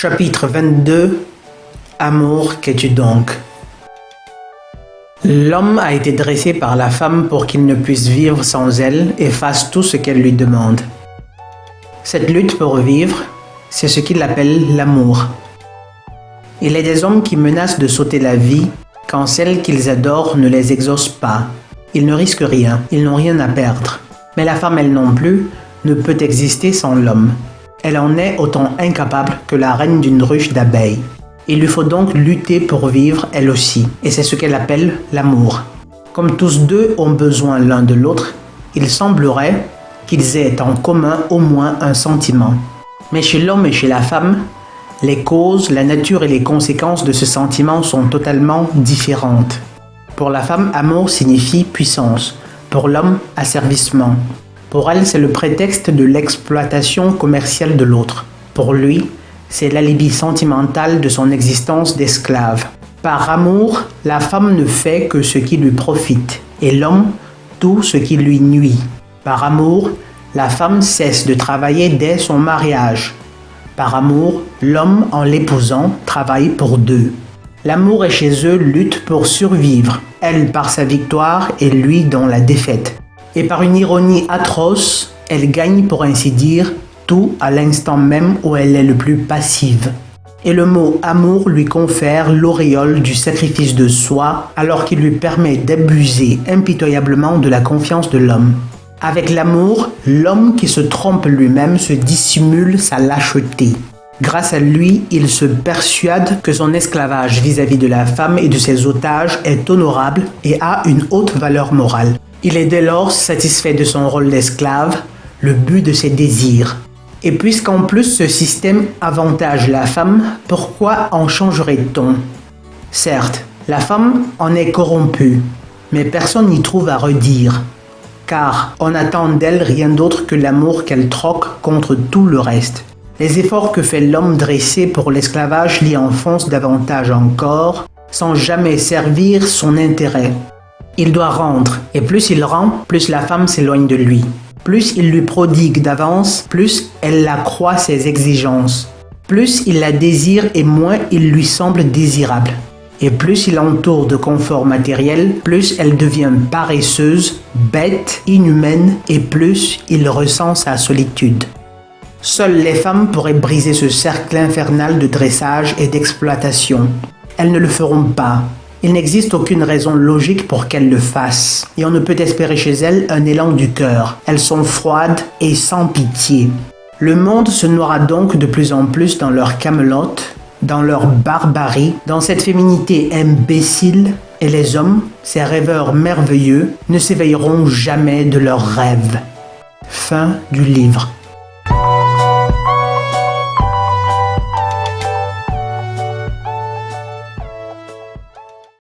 Chapitre 22. Amour, qu'es-tu donc? L'homme a été dressé par la femme pour qu'il ne puisse vivre sans elle et fasse tout ce qu'elle lui demande. Cette lutte pour vivre, c'est ce qu'il appelle l'amour. Il est des hommes qui menacent de sauter la vie quand celle qu'ils adorent ne les exauce pas. Ils ne risquent rien, ils n'ont rien à perdre. Mais la femme, elle non plus, ne peut exister sans l'homme. Elle en est autant incapable que la reine d'une ruche d'abeilles. Il lui faut donc lutter pour vivre elle aussi, et c'est ce qu'elle appelle l'amour. Comme tous deux ont besoin l'un de l'autre, il semblerait qu'ils aient en commun au moins un sentiment. Mais chez l'homme et chez la femme, les causes, la nature et les conséquences de ce sentiment sont totalement différentes. Pour la femme, amour signifie puissance, pour l'homme, asservissement. Pour elle, c'est le prétexte de l'exploitation commerciale de l'autre. Pour lui, c'est l'alibi sentimental de son existence d'esclave. Par amour, la femme ne fait que ce qui lui profite, et l'homme, tout ce qui lui nuit. Par amour, la femme cesse de travailler dès son mariage. Par amour, l'homme, en l'épousant, travaille pour deux. L'amour est chez eux lutte pour survivre, elle par sa victoire et lui dans la défaite. Et par une ironie atroce, elle gagne pour ainsi dire tout à l'instant même où elle est le plus passive. Et le mot amour lui confère l'auréole du sacrifice de soi alors qu'il lui permet d'abuser impitoyablement de la confiance de l'homme. Avec l'amour, l'homme qui se trompe lui-même se dissimule sa lâcheté. Grâce à lui, il se persuade que son esclavage vis-à-vis de la femme et de ses otages est honorable et a une haute valeur morale. Il est dès lors satisfait de son rôle d'esclave, le but de ses désirs. Et puisqu'en plus ce système avantage la femme, pourquoi en changerait-on? Certes, la femme en est corrompue, mais personne n'y trouve à redire, car on n'attend d'elle rien d'autre que l'amour qu'elle troque contre tout le reste. Les efforts que fait l'homme dressé pour l'esclavage l'y enfoncent davantage encore, sans jamais servir son intérêt. Il doit rendre, et plus il rend, plus la femme s'éloigne de lui. Plus il lui prodigue d'avance, plus elle accroît ses exigences. Plus il la désire et moins il lui semble désirable. Et plus il entoure de confort matériel, plus elle devient paresseuse, bête, inhumaine, et plus il ressent sa solitude. Seules les femmes pourraient briser ce cercle infernal de dressage et d'exploitation. Elles ne le feront pas. Il n'existe aucune raison logique pour qu'elles le fassent, et on ne peut espérer chez elles un élan du cœur. Elles sont froides et sans pitié. Le monde se noiera donc de plus en plus dans leur camelote, dans leur barbarie, dans cette féminité imbécile, et les hommes, ces rêveurs merveilleux, ne s'éveilleront jamais de leurs rêves. Fin du livre.